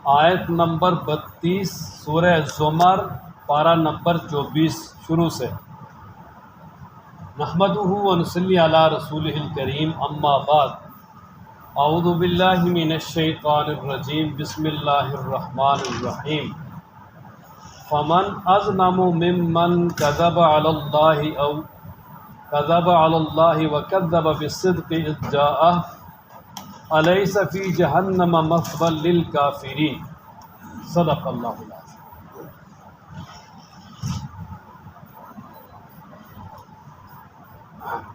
آیت نمبر 32 سورہ زمر پارہ نمبر 24 شروع سے۔ نحمدہ ونصلی علی رسولہ الکریم، اما بعد، اعوذ باللہ من الشیطان الرجیم، بسم اللہ الرحمن الرحیم۔ فمن اظلم ممن کذب علی اللہ وکذب بالصدق اذ جاءہ الیس فی جہنم مثوی للکافرین۔ صدق اللہ العظیم۔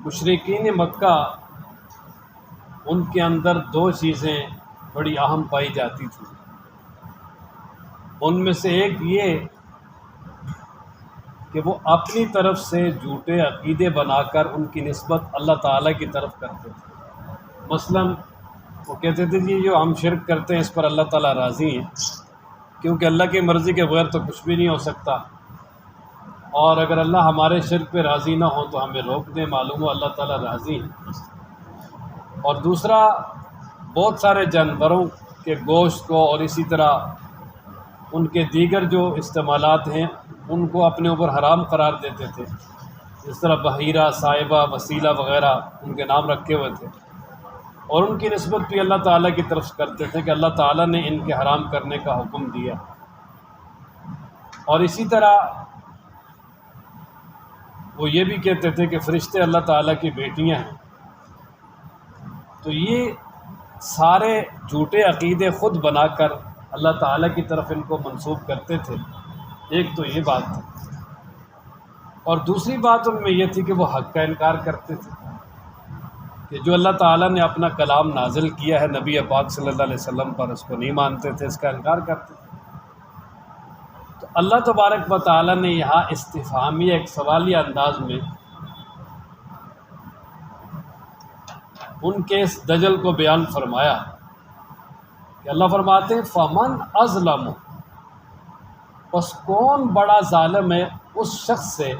مشرکین مکہ، ان کے اندر دو چیزیں بڑی اہم پائی جاتی تھیں۔ ان میں سے ایک یہ کہ وہ اپنی طرف سے جھوٹے عقیدے بنا کر ان کی نسبت اللہ تعالیٰ کی طرف کرتے تھے۔ مثلاً وہ کہتے تھے جی جو ہم شرک کرتے ہیں اس پر اللہ تعالیٰ راضی ہیں، کیونکہ اللہ کی مرضی کے بغیر تو کچھ بھی نہیں ہو سکتا، اور اگر اللہ ہمارے شرک پہ راضی نہ ہو تو ہمیں روک دیں، معلوم ہو اللہ تعالیٰ راضی ہیں۔ اور دوسرا، بہت سارے جانوروں کے گوشت کو اور اسی طرح ان کے دیگر جو استعمالات ہیں ان کو اپنے اوپر حرام قرار دیتے تھے، جس طرح بحیرہ، صائبہ، وسیلہ وغیرہ ان کے نام رکھے ہوئے تھے، اور ان کی نسبت بھی اللہ تعالیٰ کی طرف کرتے تھے کہ اللہ تعالیٰ نے ان کے حرام کرنے کا حکم دیا۔ اور اسی طرح وہ یہ بھی کہتے تھے کہ فرشتے اللہ تعالیٰ کی بیٹیاں ہیں۔ تو یہ سارے جھوٹے عقیدے خود بنا کر اللہ تعالیٰ کی طرف ان کو منسوب کرتے تھے۔ ایک تو یہ بات تھی، اور دوسری بات ان میں یہ تھی کہ وہ حق کا انکار کرتے تھے، کہ جو اللہ تعالیٰ نے اپنا کلام نازل کیا ہے نبی پاک صلی اللہ علیہ وسلم پر، اس کو نہیں مانتے تھے، اس کا انکار کرتے تھے۔ تو اللہ تبارک و تعالیٰ نے یہاں استفہامیہ، ایک سوالیہ انداز میں ان کے اس دجل کو بیان فرمایا کہ اللہ فرماتے ہیں فمن اظلم، پس کون بڑا ظالم ہے اس شخص سے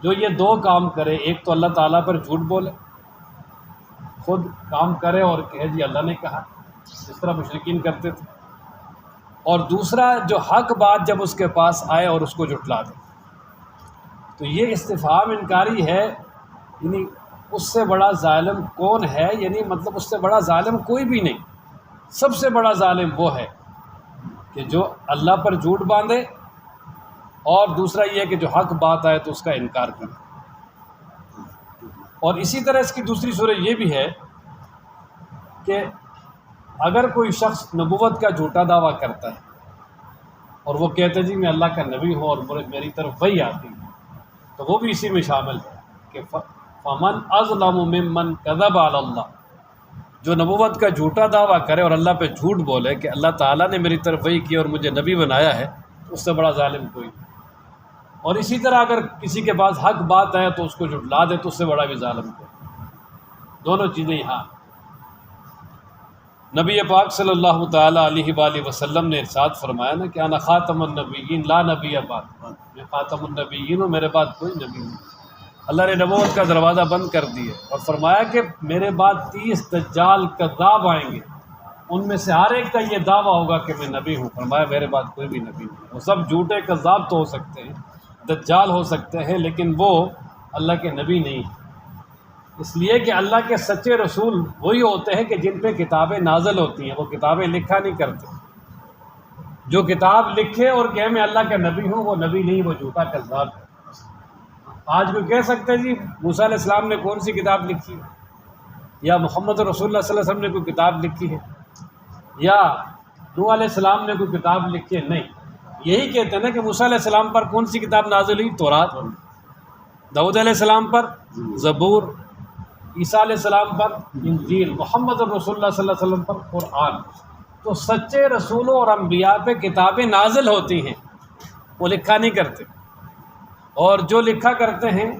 جو یہ دو کام کرے، ایک تو اللہ تعالیٰ پر جھوٹ بولے، خود کام کرے اور کہے جی اللہ نے کہا، جس طرح مشرکین کرتے تھے، اور دوسرا جو حق بات جب اس کے پاس آئے اور اس کو جھٹلا دے۔ تو یہ استفہام انکاری ہے، یعنی اس سے بڑا ظالم کون ہے، یعنی مطلب اس سے بڑا ظالم کوئی بھی نہیں، سب سے بڑا ظالم وہ ہے کہ جو اللہ پر جھوٹ باندھے، اور دوسرا یہ کہ جو حق بات آئے تو اس کا انکار کرے۔ اور اسی طرح اس کی دوسری صورت یہ بھی ہے کہ اگر کوئی شخص نبوت کا جھوٹا دعویٰ کرتا ہے اور وہ کہتا ہے جی میں اللہ کا نبی ہوں اور میری طرف وحی آتی ہے، تو وہ بھی اسی میں شامل ہے کہ فمن اظلم ممن کذب علی اللہ، جو نبوت کا جھوٹا دعویٰ کرے اور اللہ پہ جھوٹ بولے کہ اللہ تعالیٰ نے میری طرف وحی کی اور مجھے نبی بنایا ہے، اس سے بڑا ظالم کوئی نہیں۔ اور اسی طرح اگر کسی کے پاس حق بات ہے تو اس کو جھٹلا دے تو اس سے بڑا بھی ظالم کوئی نہیں۔ دونوں چیزیں یہاں نبی پاک صلی اللہ تعالیٰ علیہ وآلہ وسلم نے ارشاد فرمایا نا کہ انا خاتم النبیین لا نبی بعد، میں خاتم النبیین ہوں، میرے بعد کوئی نبی نہیں۔ اللہ نے نبوت کا دروازہ بند کر دیا اور فرمایا کہ میرے بعد 30 دجال کذاب آئیں گے، ان میں سے ہر ایک کا یہ دعویٰ ہوگا کہ میں نبی ہوں۔ فرمایا میرے بعد کوئی بھی نبی نہیں۔ وہ سب جھوٹے کذاب تو ہو سکتے ہیں، دجال ہو سکتے ہیں، لیکن وہ اللہ کے نبی نہیں ہیں، اس لیے کہ اللہ کے سچے رسول وہی ہوتے ہیں کہ جن پہ کتابیں نازل ہوتی ہیں، وہ کتابیں لکھا نہیں کرتے۔ جو کتاب لکھے اور کہ میں اللہ کا نبی ہوں، وہ نبی نہیں، وہ جھوٹا کذاب ہے۔ آج کوئی کہہ سکتا ہے جی موسیٰ علیہ السلام نے کون سی کتاب لکھی ہے، یا محمد رسول اللہ صلی اللہ علیہ وسلم نے کوئی کتاب لکھی ہے، یا نوح علیہ السلام نے کوئی کتاب لکھی ہے؟ نہیں، یہی کہتے ہیں نا کہ موسیٰ علیہ السلام پر کون سی کتاب نازل ہوئی؟ تورات۔ داؤد علیہ السلام پر زبور، عیسیٰ علیہ السلام پر انجیل، محمد رسول اللہ صلی اللہ علیہ وسلم پر قرآن۔ تو سچے رسولوں اور انبیاء پہ کتابیں نازل ہوتی ہیں، وہ لکھا نہیں کرتے، اور جو لکھا کرتے ہیں،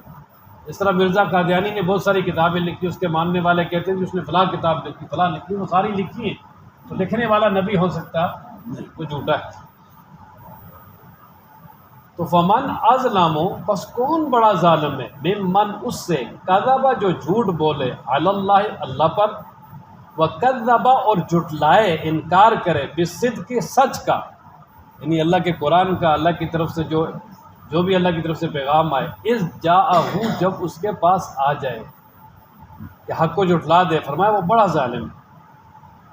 اس طرح مرزا قادیانی نے بہت ساری کتابیں لکھی، اس کے ماننے والے کہتے ہیں کہ اس نے فلاں کتاب لکھی، فلاں لکھی، وہ ساری لکھی ہیں، تو لکھنے والا نبی ہو سکتا نہیں، وہ جھوٹا ہے۔ تو فمن اظلم، پس کون بڑا ظالم ہے، ممن، اس سے، کذب جو جھوٹ بولے، علی اللہ، اللہ پر، وَكَذَّبَ اور جھٹلائے، انکار کرے، بالصدق سچ کا، یعنی اللہ کے قرآن کا، اللہ کی طرف سے جو بھی اللہ کی طرف سے پیغام آئے، اذ جاءہ جب اس کے پاس آ جائے کہ حق کو جھٹلا دے، فرمایا وہ بڑا ظالم ہے۔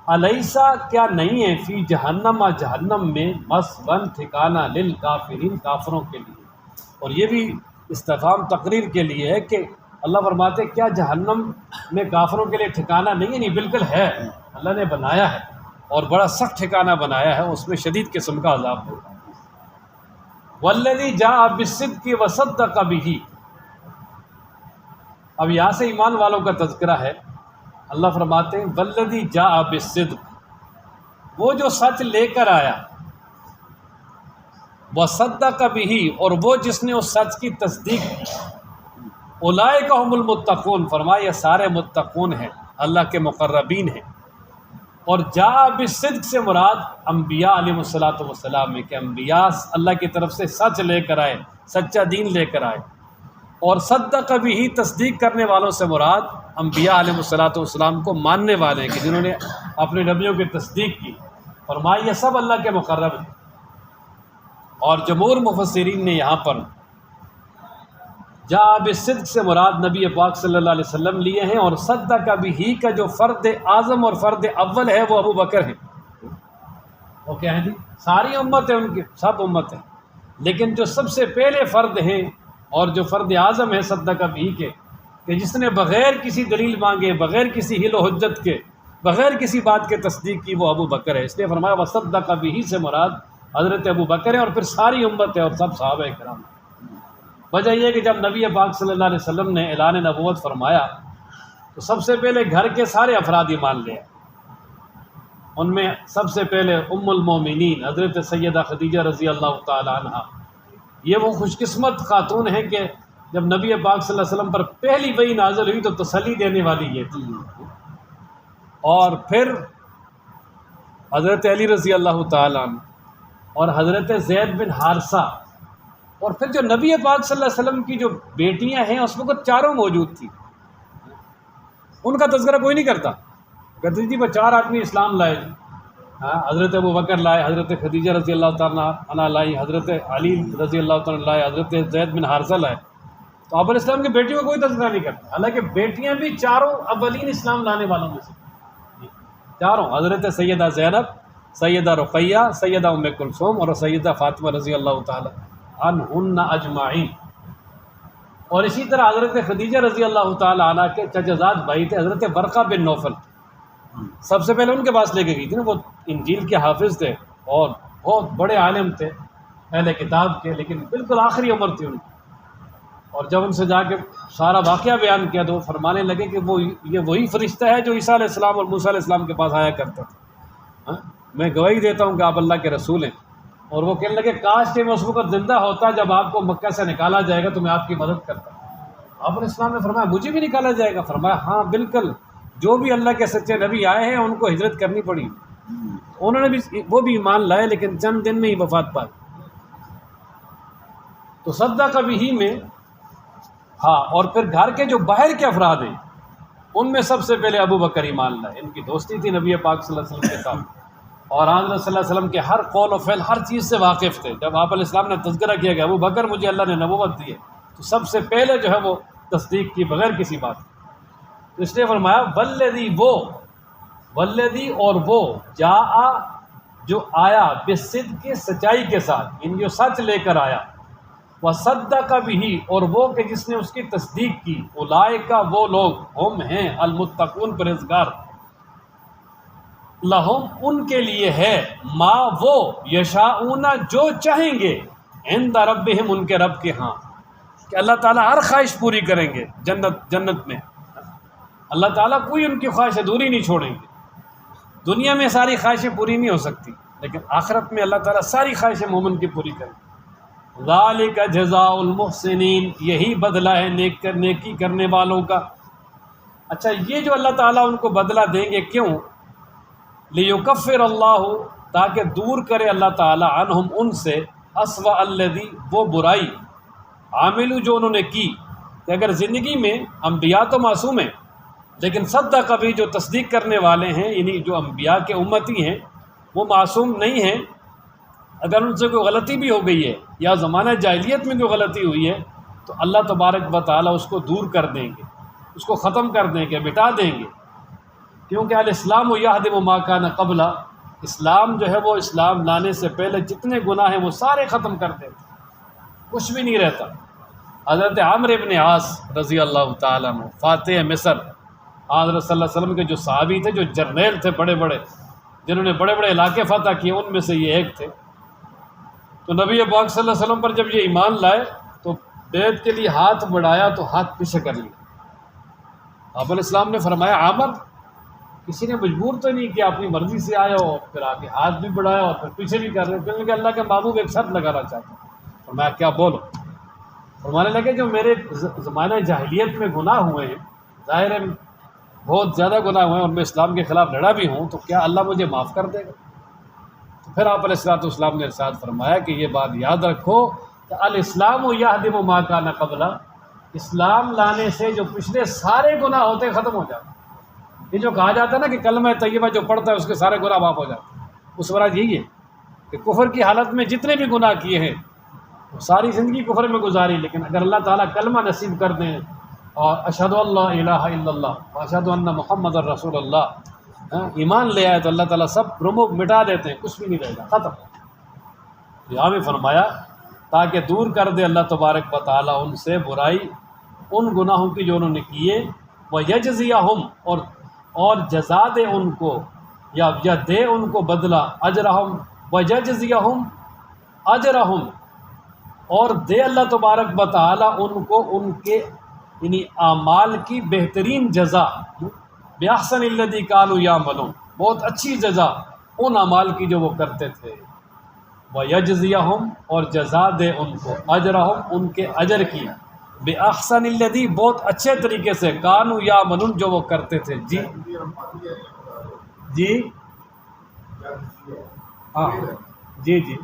الیسا کیا نہیں ہے، فی جہنم جہنم میں، مثوً ٹھکانہ للکافرین کافروں کے لیے، اور یہ بھی استفہام تقریر کے لیے ہے کہ اللہ فرماتے کیا جہنم میں کافروں کے لیے ٹھکانہ نہیں ہے؟ نہیں، بالکل ہے، اللہ نے بنایا ہے اور بڑا سخت ٹھکانہ بنایا ہے، اس میں شدید قسم کا عذاب ہوگا۔ والذی جاء بالصدق وصدق بہ، اب یہاں سے ایمان والوں کا تذکرہ ہے۔ اللہ فرماتے ہیں والذی جاء بالصدق، وہ جو سچ لے کر آیا، وصدق بہ، اور وہ جس نے اس سچ کی تصدیق کی، اولئک هم المتقون، فرمایا یہ سارے متقون ہیں، اللہ کے مقربین ہیں۔ اور جاء بالصدق سے مراد انبیاء علیہ الصلوۃ والسلام ہے کہ انبیاء اللہ کی طرف سے سچ لے کر آئے، سچا دین لے کر آئے، اور صدق بہ تصدیق کرنے والوں سے مراد انبیاء علیہ الصلوۃ والسلام کو ماننے والے ہیں کہ جنہوں نے اپنے نبیوں کی تصدیق کی، فرمایا یہ سب اللہ کے مقرب ہیں۔ اور جمہور مفسرین نے یہاں پر جاء بالصدق سے مراد نبی پاک صلی اللہ علیہ وسلم لیے ہیں، اور صدق بہ کا جو فرد اعظم اور فرد اول ہے وہ ابو بکر ہیں۔ وہ کیا ہیں جی؟ ساری امت ہے، ان کی سب امت ہے، لیکن جو سب سے پہلے فرد ہیں اور جو فرد اعظم ہے صدق بہ کے، کہ جس نے بغیر کسی دلیل مانگے، بغیر کسی حل و حجت کے، بغیر کسی بات کے تصدیق کی، وہ ابو بکر ہے۔ اس لیے فرمایا وصدق بہ سے مراد حضرت ابو بکر ہے، اور پھر ساری امت ہے اور سب صحابہ کرام۔ وجہ یہ کہ جب نبی پاک صلی اللہ علیہ وسلم نے اعلان نبوت فرمایا تو سب سے پہلے گھر کے سارے افراد ایمان لے آئے۔ ان میں سب سے پہلے ام المومنین حضرت سیدہ خدیجہ رضی اللہ تعالی عنہ، یہ وہ خوش قسمت خاتون ہیں کہ جب نبی پاک صلی اللہ علیہ وسلم پر پہلی وحی نازل ہوئی تو تسلی دینے والی یہ تھی۔ اور پھر حضرت علی رضی اللہ تعالی عنہ اور حضرت زید بن حارثہ، اور پھر جو نبی پاک صلی اللہ علیہ وسلم کی جو بیٹیاں ہیں اس وقت چاروں موجود تھیں، ان کا تذکرہ کوئی نہیں کرتا، کہتے جی وہ 4 آدمی اسلام لائے، حضرت ابو بکر لائے، حضرت خدیجہ رضی اللہ تعالیٰ عنہ لائی، حضرت علی رضی اللہ تعالیٰ لائے، حضرت زید بن حارثہ لائے، تو آپ علیہ السلام کی بیٹیوں کا کوئی تذکرہ نہیں کرتا، حالانکہ بیٹیاں بھی چاروں اولین اسلام لانے والوں میں سے چاروں، حضرت سیدہ زینب، سیدہ رقیہ، سیدہ ام کلثوم اور سیدہ فاطمہ رضی اللہ تعالیٰ عنہن اجمعین۔ اور اسی طرح حضرت خدیجہ رضی اللہ تعالیٰ عنہ کے چچزاد بھائی تھے حضرت ورقہ بن نوفل، سب سے پہلے ان کے پاس لے کے گئی تھی نا، وہ انجیل کے حافظ تھے اور بہت بڑے عالم تھے اہل کتاب کے، لیکن بالکل آخری عمر تھی ان کی، اور جب ان سے جا کے سارا واقعہ بیان کیا تو وہ فرمانے لگے کہ یہ وہی فرشتہ ہے جو عیسیٰ علیہ السلام اور موسیٰ علیہ السلام کے پاس آیا کرتا تھا، میں گواہی دیتا ہوں کہ آپ اللہ کے رسول ہیں۔ اور وہ کہنے لگے کاش کہ میں اس وقت زندہ ہوتا جب آپ کو مکہ سے نکالا جائے گا تو میں آپ کی مدد کرتا۔ آپ علیہ السلام نے فرمایا مجھے بھی نکالا جائے گا؟ فرمایا ہاں بالکل، جو بھی اللہ کے سچے نبی آئے ہیں ان کو ہجرت کرنی پڑی، انہوں نے بھی وہ بھی ایمان لائے لیکن چند دن میں ہی وفات پائے۔ تو صدق بہ میں ہاں، اور پھر گھر کے جو باہر کے افراد ہیں ان میں سب سے پہلے ابو بکر ایمان لائے، ان کی دوستی تھی نبی پاک صلی اللہ علیہ وسلم کے ساتھ، اور حضرت صلی اللہ علیہ وسلم کے ہر قول و فعل، ہر چیز سے واقف تھے۔ جب آپ علیہ السلام نے تذکرہ کیا کہ ابو بکر مجھے اللہ نے نبوت دی ہے تو سب سے پہلے جو ہے وہ تصدیق کی بغیر کسی بات، تو اس نے فرمایا والذی والذی اور وہ جاء جو آیا بالصدق سچائی کے ساتھ، ان جو سچ لے کر آیا، وصدق بہ اور وہ کہ جس نے اس کی تصدیق کی، اولئک وہ لوگ ہم ہیں المتقون پرہیزگار، لہم ان کے لیے ہے ما وہ یشاؤون جو چاہیں گے، عند ربہم ان کے رب کے ہاں، کہ اللہ تعالیٰ ہر خواہش پوری کریں گے جنت میں، اللہ تعالیٰ کوئی ان کی خواہش ادھوری نہیں چھوڑیں گے۔ دنیا میں ساری خواہشیں پوری نہیں ہو سکتی لیکن آخرت میں اللہ تعالیٰ ساری خواہشیں مومن کی پوری کریں گے۔ ذالک جزاء المحسنین، یہی بدلہ ہے نیکی کرنے والوں کا۔ اچھا، یہ جو اللہ تعالیٰ ان کو بدلہ دیں گے کیوں؟ لیکفر اللہ، تاکہ دور کرے اللہ تعالیٰ عنہم ان سے، اسوأ الذی وہ برائی، عاملو جو انہوں نے کی، کہ اگر زندگی میں انبیاء تو معصوم ہیں لیکن صدق بھی جو تصدیق کرنے والے ہیں، یعنی جو انبیاء کے امتی ہیں، وہ معصوم نہیں ہیں۔ اگر ان سے کوئی غلطی بھی ہو گئی ہے یا زمانہ جاہلیت میں کوئی غلطی ہوئی ہے تو اللہ تبارک و تعالیٰ اس کو دور کر دیں گے، اس کو ختم کر دیں گے، مٹا دیں گے، کیونکہ الاسلام یہدم ما کان قبل، اسلام جو ہے وہ اسلام لانے سے پہلے جتنے گناہ ہیں وہ سارے ختم کر دیتے، کچھ بھی نہیں رہتا۔ حضرت عمرو بن عاص رضی اللہ تعالیٰ عنہ فاتح مصر، حضرت صلی اللہ علیہ وسلم کے جو صحابی تھے، جو جرنیل تھے بڑے بڑے، جنہوں نے بڑے بڑے علاقے فتح کیے، ان میں سے یہ ایک تھے۔ تو نبی پاک صلی اللہ علیہ وسلم پر جب یہ ایمان لائے تو بیعت کے لیے ہاتھ بڑھایا تو ہاتھ پیچھے کر لیا۔ آپ علیہ السلام نے فرمایا عامر، کسی نے مجبور تو نہیں کیا، اپنی مرضی سے آیا ہو، پھر آگے ہاتھ بھی بڑھایا اور پھر پیچھے بھی کر رہے ہو، کیونکہ اللہ کے محبوب ایک شرط لگانا چاہتا ہوں۔ فرمایا کیا بولو؟ فرمانے لگے جو میرے زمانہ جاہلیت میں گناہ ہوئے ہیں، ظاہر ہے بہت زیادہ گناہ ہوئے ہیں اور میں اسلام کے خلاف لڑا بھی ہوں، تو کیا اللہ مجھے معاف کر دے گا؟ تو پھر آپ علیہ السلام نے ارشاد فرمایا کہ یہ بات یاد رکھو کہ الاسلام یہدم ما کان قبل، اسلام لانے سے جو پچھلے سارے گناہ ہوتے ختم ہو جاتے۔ یہ جو کہا جاتا ہے نا کہ کلمہ طیبہ جو پڑھتا ہے اس کے سارے گناہ معاف ہو جاتے ہیں، اس مراد یہی ہے کہ کفر کی حالت میں جتنے بھی گناہ کیے ہیں وہ ساری زندگی کفر میں گزاری، لیکن اگر اللہ تعالیٰ کلمہ نصیب کر دیں اور اشہد اللہ الہ الا اللہ واشہد ان محمد الرسول اللہ، ایمان لے آئے تو اللہ تعالیٰ سب رمو مٹا دیتے ہیں، کچھ بھی نہیں رہے گا، ختم۔ یہاں بھی فرمایا تاکہ دور کر دے اللہ تبارک و تعالیٰ ان سے برائی، ان گناہوں کی جو انہوں نے کیے، وَيَجْزِيَهُمْ اور جزا دے ان کو یا دے ان کو بدلہ، اجرہم وَيَجْزِيَهُمْ اجرہم، اور دے اللہ تبارک و تعالیٰ ان کو ان کے یعنی اعمال کی بہترین جزا، بِأَحْسَنِ الَّذِي كَانُوا يَعْمَلُونَ، بہت اچھی جزا ان اعمال کی جو وہ کرتے تھے، وَيَجْزِيَهُمْ اور جزا دے ان کو، اجرہم ان کے اجر کی، بِأَحْسَنِ الَّذِي بہت اچھے طریقے سے، كَانُوا يَعْمَلُونَ جو وہ کرتے تھے۔ جی جی ہاں جی جی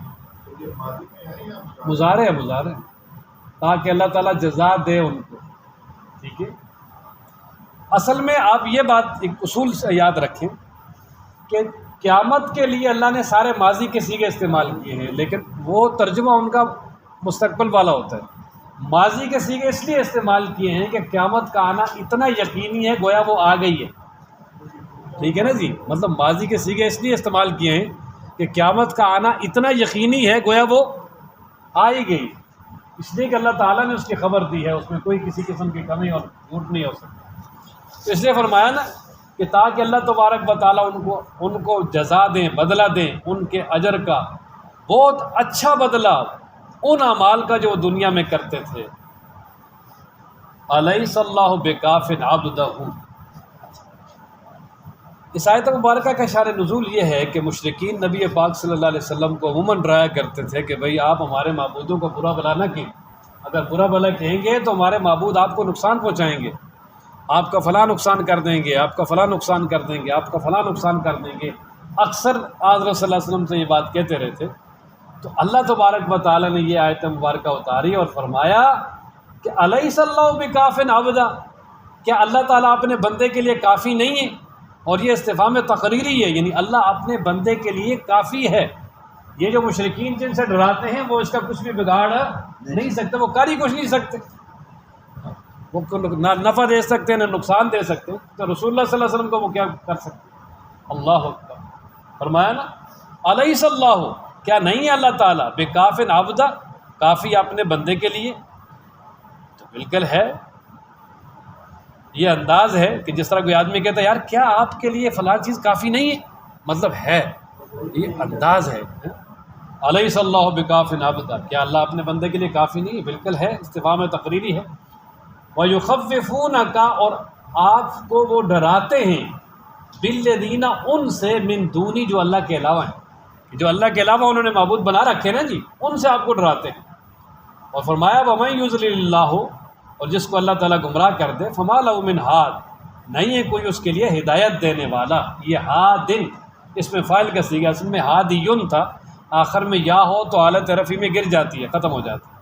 مظاہرے ہے مظاہرے، تاکہ اللہ تعالیٰ جزا دے ان کو، ٹھیک ہے۔ اصل میں آپ یہ بات ایک اصول سے یاد رکھیں کہ قیامت کے لیے اللہ نے سارے ماضی کے صیغے استعمال کیے ہیں، لیکن وہ ترجمہ ان کا مستقبل والا ہوتا ہے۔ ماضی کے صیغے اس لیے استعمال کیے ہیں کہ قیامت کا آنا اتنا یقینی ہے گویا وہ آ گئی ہے، ٹھیک ہے نا جی، مطلب ماضی کے صیغے اس لیے استعمال کیے ہیں کہ قیامت کا آنا اتنا یقینی ہے گویا وہ آ ہی گئی، اس لیے کہ اللہ تعالیٰ نے اس کی خبر دی ہے، اس میں کوئی کسی قسم کی کمی اور جھوٹ نہیں ہو سکتا۔ تو اس لیے فرمایا نا کہ تاکہ اللہ تبارک و تعالیٰ ان کو جزا دیں، بدلہ دیں ان کے اجر کا، بہت اچھا بدلہ ان اعمال کا جو وہ دنیا میں کرتے تھے۔ الیس اللہ بکاف عبدہ، اس آیت مبارکہ کا اشارہ نزول یہ ہے کہ مشرکین نبی پاک صلی اللہ علیہ وسلم کو عموماً ڈرایا کرتے تھے کہ بھئی آپ ہمارے معبودوں کو برا بھلا نہ کہیں، اگر برا بھلا کہیں گے تو ہمارے معبود آپ کو نقصان پہنچائیں گے، آپ کا فلاں نقصان کر دیں گے، آپ کا فلاں نقصان کر دیں گے، آپ کا فلاں نقصان کر دیں گے، اکثر حضرت صلی اللہ علیہ وسلم سے یہ بات کہتے رہتے۔ تو اللہ تبارک و تعالیٰ نے یہ آیت مبارکہ اتاری اور فرمایا کہ الیس اللہ بکاف عبدہ، کیا اللہ تعالیٰ اپنے بندے کے لیے کافی نہیں ہے؟ اور یہ استفہام تقریری ہے، یعنی اللہ اپنے بندے کے لیے کافی ہے۔ یہ جو مشرکین جن سے ڈراتے ہیں وہ اس کا کچھ بھی بگاڑ نہیں سکتے، وہ کر ہی کچھ نہیں سکتے، وہ نہ نفع دے سکتے نہ نقصان دے سکتے، تو رسول اللہ صلی اللہ علیہ وسلم کو وہ کیا کر سکتے؟ اللہ اکبر، فرمایا نا الیس اللہ، کیا نہیں ہے اللہ تعالیٰ بکاف عبدہ، کافی اپنے بندے کے لیے؟ تو بالکل ہے۔ یہ انداز ہے کہ جس طرح کوئی آدمی کہتا ہے یار کیا آپ کے لیے فلاں چیز کافی نہیں ہے، مطلب ہے، یہ انداز ہے۔ الیس اللہ بکاف عبدہ، کیا اللہ اپنے بندے کے لیے کافی نہیں ہے؟ بالکل ہے، استفہام تقریری ہے۔ وَيُخَوِّفُونَكَ، اور آپ کو وہ ڈراتے ہیں، بِالَّذِينَ ان سے، من دونی جو اللہ کے علاوہ ہیں، جو اللہ کے علاوہ انہوں نے معبود بنا رکھے نا جی، ان سے آپ کو ڈراتے ہیں۔ اور فرمایا وَمَن يُضْلِلِ اللَّهُ، اور جس کو اللہ تعالیٰ گمراہ کر دے، فَمَا لَهُ مِنْ هَادٍ، نہیں ہے کوئی اس کے لیے ہدایت دینے والا۔ یہ ہادن اس میں فاعل کا صیغہ، اس میں ہادیون تھا، آخر میں یا ہو تو حالت رفع میں گر جاتی ہے، ختم ہو جاتی ہے،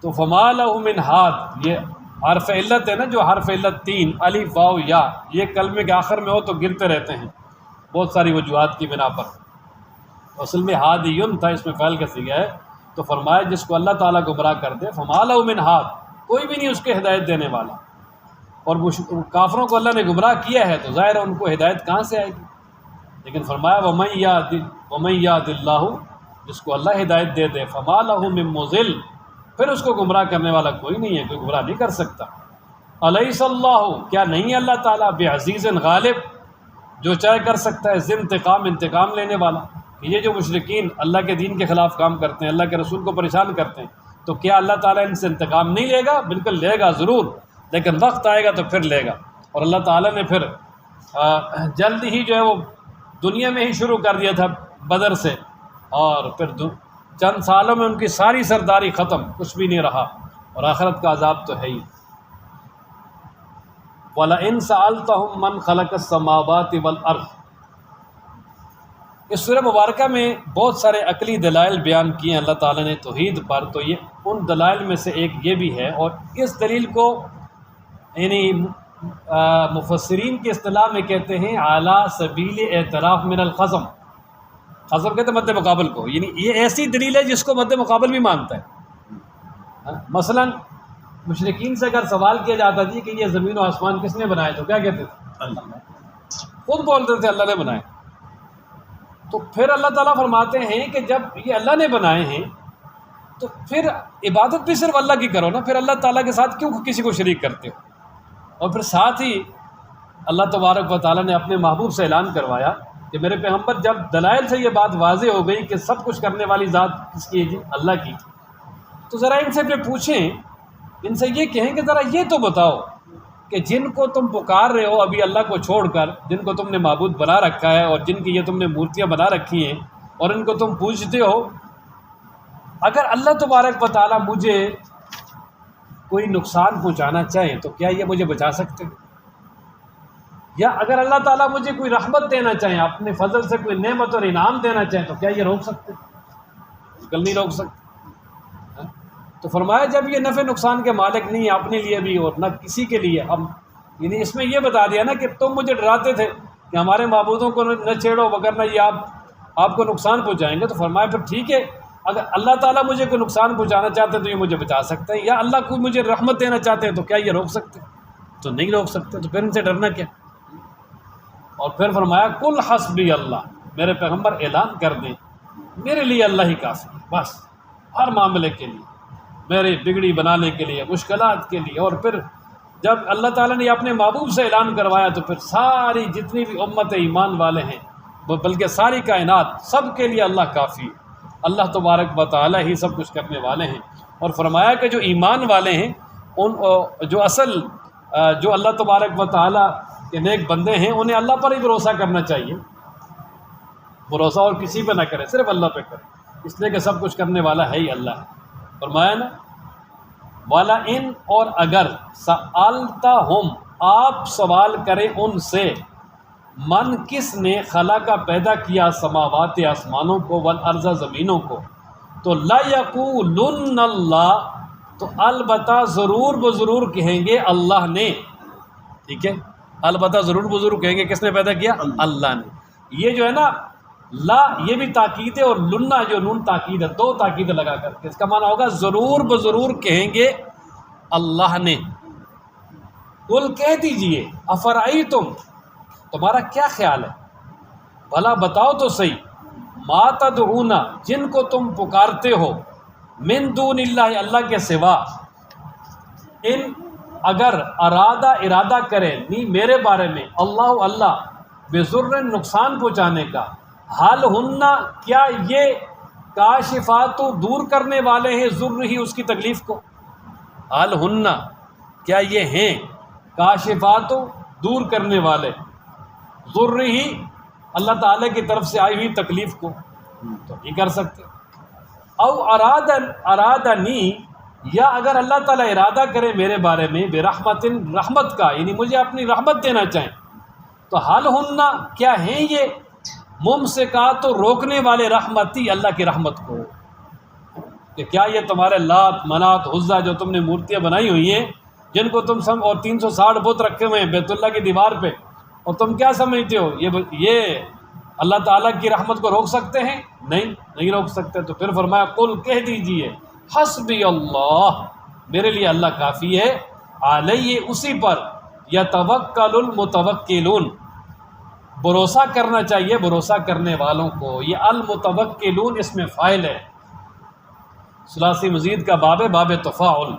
تو فَمَا لَهُ مِنْ هَادٍ، یہ حرف علت ہے نا، جو حرف علت 3 الف واو یا، یہ کلمے کے آخر میں ہو تو گرتے رہتے ہیں بہت ساری وجوہات کی بنا پر۔ اصل میں ہادیٌ تھا، اس میں فعل کا صیغہ ہے، تو فرمایا جس کو اللہ تعالیٰ گمراہ کر دے فما لہ من ہاد، کوئی بھی نہیں اس کے ہدایت دینے والا۔ اور کافروں کو اللہ نے گمراہ کیا ہے تو ظاہر ہے ان کو ہدایت کہاں سے آئے گی؟ لیکن فرمایا وَمَن یہد اللہ، جس کو اللہ ہدایت دے دے فما لہ من مضل، پھر اس کو گمراہ کرنے والا کوئی نہیں ہے، کوئی گمراہ نہیں کر سکتا۔ الیس اللہ، کیا نہیں اللہ تعالیٰ بعزیز غالب، جو چاہے کر سکتا ہے، ذی انتقام، انتقام لینے والا۔ کہ یہ جو مشرکین اللہ کے دین کے خلاف کام کرتے ہیں، اللہ کے رسول کو پریشان کرتے ہیں، تو کیا اللہ تعالیٰ ان سے انتقام نہیں لے گا؟ بالکل لے گا ضرور، لیکن وقت آئے گا تو پھر لے گا۔ اور اللہ تعالیٰ نے پھر جلد ہی جو ہے وہ دنیا میں ہی شروع کر دیا تھا بدر سے، اور پھر چند سالوں میں ان کی ساری سرداری ختم، کچھ بھی نہیں رہا، اور آخرت کا عذاب تو ہے ہی۔ وَلَئِن سَأَلْتَهُم مَّنْ خَلَقَ السَّمَاوَاتِ وَالْأَرْضَ، اس سورہ مبارکہ میں بہت سارے عقلی دلائل بیان کیے ہیں اللہ تعالیٰ نے توحید پر، تو یہ ان دلائل میں سے ایک یہ بھی ہے، اور اس دلیل کو یعنی مفسرین کی اصطلاح میں کہتے ہیں اعلیٰ سبیل اعتراف من الخصم، خصم کہتے ہیں مد مقابل کو، یعنی یہ ایسی دلیل ہے جس کو مد مقابل بھی مانتا ہے۔ مثلا مشرکین سے اگر سوال کیا جاتا تھی کہ یہ زمین و آسمان کس نے بنائے تو کیا کہتے تھے؟ اللہ نے، خود بولتے تھے اللہ نے بنائے۔ تو پھر اللہ تعالیٰ فرماتے ہیں کہ جب یہ اللہ نے بنائے ہیں تو پھر عبادت بھی صرف اللہ کی کرو نا، پھر اللہ تعالیٰ کے ساتھ کیوں کسی کو شریک کرتے ہو؟ اور پھر ساتھ ہی اللہ تبارک و تعالیٰ نے اپنے محبوب سے اعلان کروایا کہ میرے پیغمبر جب دلائل سے یہ بات واضح ہو گئی کہ سب کچھ کرنے والی ذات کس کی ہے جی؟ اللہ کی، تو ذرا ان سے پھر پوچھیں، ان سے یہ کہیں کہ ذرا یہ تو بتاؤ کہ جن کو تم پکار رہے ہو ابھی اللہ کو چھوڑ کر، جن کو تم نے معبود بنا رکھا ہے اور جن کی یہ تم نے مورتیاں بنا رکھی ہیں اور ان کو تم پوجتے ہو، اگر اللہ تبارک و تعالیٰ مجھے کوئی نقصان پہنچانا چاہیں تو کیا یہ مجھے بچا سکتے ہیں؟ یا اگر اللہ تعالیٰ مجھے کوئی رحمت دینا چاہیں، اپنے فضل سے کوئی نعمت اور انعام دینا چاہیں تو کیا یہ روک سکتے؟ بالکل نہیں روک سکتے۔ تو فرمایا جب یہ نفع نقصان کے مالک نہیں ہے اپنے لیے بھی اور نہ کسی کے لیے، اب یعنی اس میں یہ بتا دیا نا کہ تم مجھے ڈراتے تھے کہ ہمارے معبودوں کو نہ چھیڑو وغیرہ یہ آپ کو نقصان پہنچائیں گے، تو فرمایا پھر ٹھیک ہے، اگر اللہ تعالیٰ مجھے کوئی نقصان پہنچانا چاہتے ہیں تو یہ مجھے بچا سکتے ہیں، یا اللہ کو مجھے رحمت دینا چاہتے ہیں تو کیا یہ روک سکتے؟ تو نہیں روک سکتے، تو پھر ان سے ڈرنا کیا؟ اور پھر فرمایا کل حسبی اللہ، میرے پیغمبر اعلان کر دیں میرے لیے اللہ ہی کافی ہے، بس ہر معاملے کے لیے، میری بگڑی بنانے کے لیے، مشکلات کے لیے۔ اور پھر جب اللہ تعالیٰ نے اپنے محبوب سے اعلان کروایا تو پھر ساری جتنی بھی امت ایمان والے ہیں بلکہ ساری کائنات سب کے لیے اللہ کافی ہے، اللہ تبارک و تعالیٰ ہی سب کچھ کرنے والے ہیں۔ اور فرمایا کہ جو ایمان والے ہیں ان جو اللہ تبارک و تعالیٰ کے نیک بندے ہیں انہیں اللہ پر ہی بھروسہ کرنا چاہیے، بھروسہ اور کسی پہ نہ کرے، صرف اللہ پہ کرے، اس لیے کہ سب کچھ کرنے والا ہے ہی اللہ ہے۔ فرمایا نا والا ان، اور اگر سألتہم، آپ سوال کریں ان سے، من کس نے خلق پیدا کیا سماوات آسمانوں کو والارض زمینوں کو، تو لیقولن اللہ، تو البتہ ضرور بضرور کہیں گے اللہ نے، ٹھیک ہے، البتہ ضرور بضرور کہیں گے کس نے پیدا کیا؟ اللہ نے۔ یہ جو ہے نا لا یہ بھی تاکید ہے، اور لنا جو نون تاکید ہے، دو تاکید لگا کر کے اس کا معنی ہوگا ضرور بضرور کہیں گے اللہ نے۔ قل کہہ دیجئے افرأیتم، تمہارا کیا خیال ہے، بھلا بتاؤ تو صحیح، ما تدعون، جن کو تم پکارتے ہو، من دون اللہ، اللہ کے سوا، ان اگر ارادہ کرے نہیں میرے بارے میں، اللہ بضر، نقصان پہنچانے کا، حال ہننا، کیا یہ کاشفات، دور کرنے والے ہیں، ضر ہی، اس کی تکلیف کو، حال ہننا، کیا یہ ہیں کاشفات، دور کرنے والے، ضر ہی، اللہ تعالیٰ کی طرف سے آئی ہوئی تکلیف کو، تو نہیں کر سکتے۔ او ارادنی، یا اگر اللہ تعالیٰ ارادہ کرے میرے بارے میں، برحمت، رحمت کا، یعنی مجھے اپنی رحمت دینا چاہیں، تو حال ہننا، کیا ہیں یہ ممسکات، روکنے والے، رحمتی، اللہ کی رحمت کو، کہ کیا یہ تمہارے لات منات عزا جو تم نے مورتیاں بنائی ہوئی ہیں جن کو تم اور 360 بت رکھے ہوئے ہیں بیت اللہ کی دیوار پہ، اور تم کیا سمجھتے ہو یہ اللہ تعالیٰ کی رحمت کو روک سکتے ہیں؟ نہیں روک سکتے۔ تو پھر فرمایا قل کہہ دیجئے حسبی اللہ، میرے لیے اللہ کافی ہے، علیہ اسی پر یتوکل المتوکلون، بھروسہ کرنا چاہیے بھروسہ کرنے والوں کو۔ یہ المتوکلون اس میں فاعل ہے، ثلاثی مزید کا باب ہے، باب تفاعل۔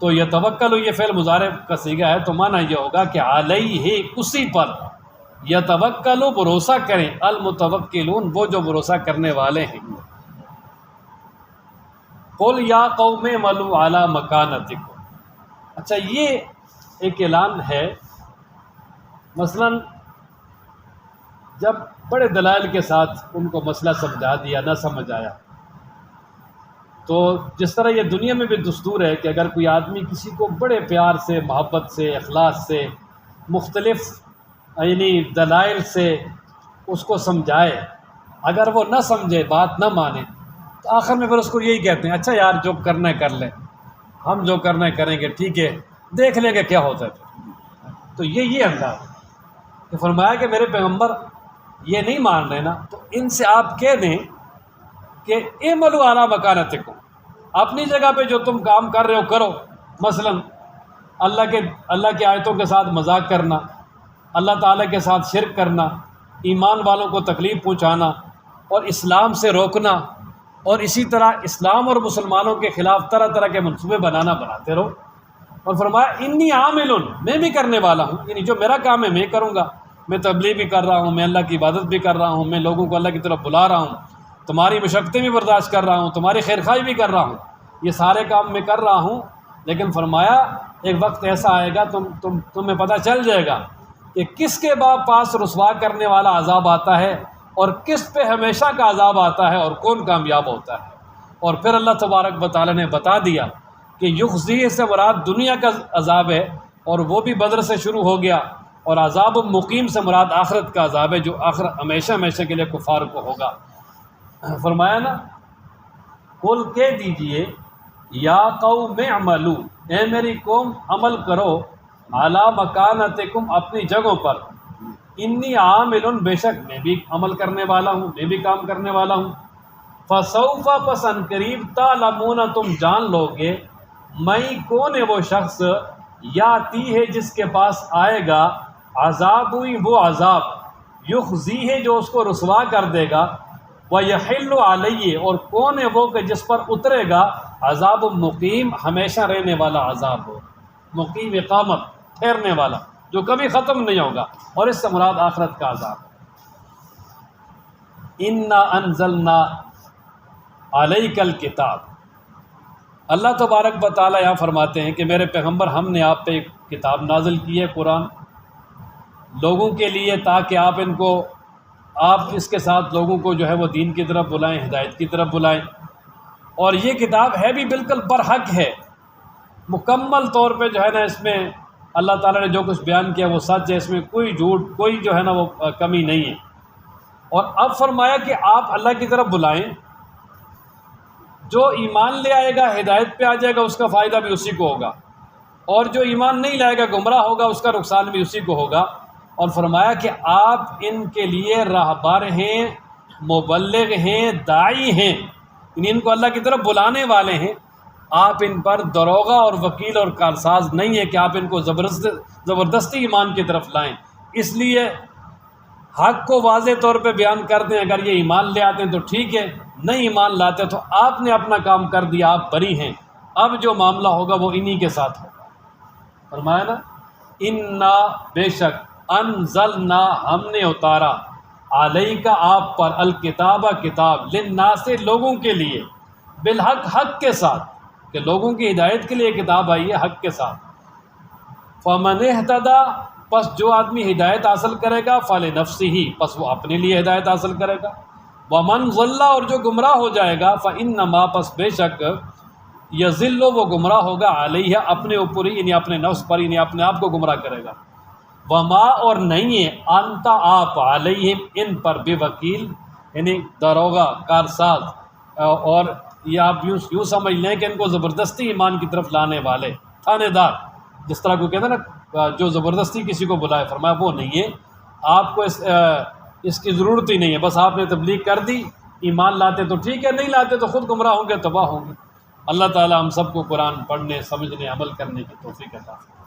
تو یتوکل یہ فعل مضارع کا صیغہ ہے، تو معنی یہ ہوگا کہ علیہ اسی پر، یتوکل بھروسہ کریں، المتوکلون وہ جو بھروسہ کرنے والے ہیں۔ قل یا قوم اعملوا علی مکانتکم، اچھا یہ ایک اعلان ہے، مثلا جب بڑے دلائل کے ساتھ ان کو مسئلہ سمجھا دیا، نہ سمجھ آیا، تو جس طرح یہ دنیا میں بھی دستور ہے کہ اگر کوئی آدمی کسی کو بڑے پیار سے، محبت سے، اخلاص سے، مختلف یعنی دلائل سے اس کو سمجھائے، اگر وہ نہ سمجھے، بات نہ مانے، تو آخر میں پھر اس کو یہی کہتے ہیں اچھا یار جو کرنا ہے کر لیں، ہم جو کرنا ہے کریں گے، ٹھیک ہے دیکھ لیں گے کیا ہوتا ہے۔ تو یہ انداز کہ فرمایا کہ میرے پیغمبر یہ نہیں مان رہے نا، تو ان سے آپ کہہ دیں کہ اعملوا علی مکانتکم، اپنی جگہ پہ جو تم کام کر رہے ہو کرو۔ مثلا اللہ کے آیتوں کے ساتھ مذاق کرنا، اللہ تعالیٰ کے ساتھ شرک کرنا، ایمان والوں کو تکلیف پہنچانا اور اسلام سے روکنا، اور اسی طرح اسلام اور مسلمانوں کے خلاف طرح طرح کے منصوبے بناتے رہو۔ اور فرمایا انی عامل، میں بھی کرنے والا ہوں، یعنی جو میرا کام ہے میں کروں گا، میں تبلیغ بھی کر رہا ہوں، میں اللہ کی عبادت بھی کر رہا ہوں، میں لوگوں کو اللہ کی طرف بلا رہا ہوں، تمہاری مشقتیں بھی برداشت کر رہا ہوں، تمہاری خیرخواہی بھی کر رہا ہوں، یہ سارے کام میں کر رہا ہوں۔ لیکن فرمایا ایک وقت ایسا آئے گا تمہیں پتہ چل جائے گا کہ کس کے پاس رسوا کرنے والا عذاب آتا ہے اور کس پہ ہمیشہ کا عذاب آتا ہے اور کون کامیاب ہوتا ہے۔ اور پھر اللہ تبارک و تعالیٰ نے بتا دیا کہ یخزی سے مراد دنیا کا عذاب ہے، اور وہ بھی بدر سے شروع ہو گیا، اور عذاب مقیم سے مراد آخرت کا عذاب ہے جو ہمیشہ کے لیے کفار کو ہوگا۔ فرمایا نا قل کہہ دیجئے یا قوم اعملوا، اے میری قوم عمل کرو، علی مکانتکم اپنی جگہوں پر، انی عامل بے شک میں بھی عمل کرنے والا ہوں، میں بھی کام کرنے والا ہوں، فسوف پس ان قریب تعلمون تم جان لو گے، میں کون ہے وہ شخص، یاتی ہے جس کے پاس آئے گا، عذاب ہوئی وہ عذاب، یخزی ہے جو اس کو رسوا کر دے گا، وَيَحِلُّ عَلَيْهِ اور کون ہے وہ کہ جس پر اترے گا عذاب مقیم، ہمیشہ رہنے والا عذاب ہو، مقیم اقامت، ٹھہرنے والا جو کبھی ختم نہیں ہوگا، اور اس سے مراد آخرت کا عذاب۔ اِنَّا أَنزَلْنَا عَلَيْكَ الْكِتَابَ، اللہ تبارک و تعالیٰ یہاں فرماتے ہیں کہ میرے پیغمبر ہم نے آپ پہ ایک کتاب نازل کی ہے، قرآن، لوگوں کے لیے، تاکہ آپ اس کے ساتھ لوگوں کو جو ہے وہ دین کی طرف بلائیں، ہدایت کی طرف بلائیں۔ اور یہ کتاب ہے بھی بالکل برحق ہے، مکمل طور پہ جو ہے نا اس میں اللہ تعالیٰ نے جو کچھ بیان کیا وہ سچ ہے، اس میں کوئی جھوٹ، کوئی جو ہے نا وہ کمی نہیں ہے۔ اور اب فرمایا کہ آپ اللہ کی طرف بلائیں، جو ایمان لے آئے گا ہدایت پہ آ جائے گا، اس کا فائدہ بھی اسی کو ہوگا، اور جو ایمان نہیں لائے گا گمراہ ہوگا، اس کا نقصان بھی اسی کو ہوگا۔ اور فرمایا کہ آپ ان کے لیے راہبر ہیں، مبلغ ہیں، داعی ہیں، ان کو اللہ کی طرف بلانے والے ہیں، آپ ان پر دروغہ اور وکیل اور کارساز نہیں ہے کہ آپ ان کو زبردستی ایمان کی طرف لائیں۔ اس لیے حق کو واضح طور پہ بیان کر دیں، اگر یہ ایمان لے آتے ہیں تو ٹھیک ہے، نہیں ایمان لاتے تو آپ نے اپنا کام کر دیا، آپ بری ہیں، اب جو معاملہ ہوگا وہ انہی کے ساتھ ہوگا۔ فرمایا نا انا بے شک انزلنا ہم نے اتارا، علیک آپ پر، الکتاب کتاب، للناس لوگوں کے لیے، بالحق حق کے ساتھ، کہ لوگوں کی ہدایت کے لیے کتاب آئی ہے حق کے ساتھ۔ فمن اہتدی پس جو آدمی ہدایت حاصل کرے گا، فلنفسہ پس وہ اپنے لیے ہدایت حاصل کرے گا، ومن ضل اور جو گمراہ ہو جائے گا، فانما پس بے شک یضل وہ گمراہ ہوگا، علیہ اپنے اوپر ہی، یعنی اپنے نفس پر، یعنی اپنے آپ کو گمراہ کرے گا، وما اور نہیں ہے انت آپ، علیہم ان پر، بے وکیل یعنی داروغہ، کارساز، اور یہ آپ یوں سمجھ لیں کہ ان کو زبردستی ایمان کی طرف لانے والے، تھانے دار، جس طرح کوئی کہتا ہے نا جو زبردستی کسی کو بلائے، فرمایا وہ نہیں ہے، آپ کو اس کی ضرورت ہی نہیں ہے، بس آپ نے تبلیغ کر دی، ایمان لاتے تو ٹھیک ہے، نہیں لاتے تو خود گمراہ ہوں گے، تباہ ہوں گے۔ اللہ تعالی ہم سب کو قرآن پڑھنے، سمجھنے، عمل کرنے کی توفیق عطا فرمائے۔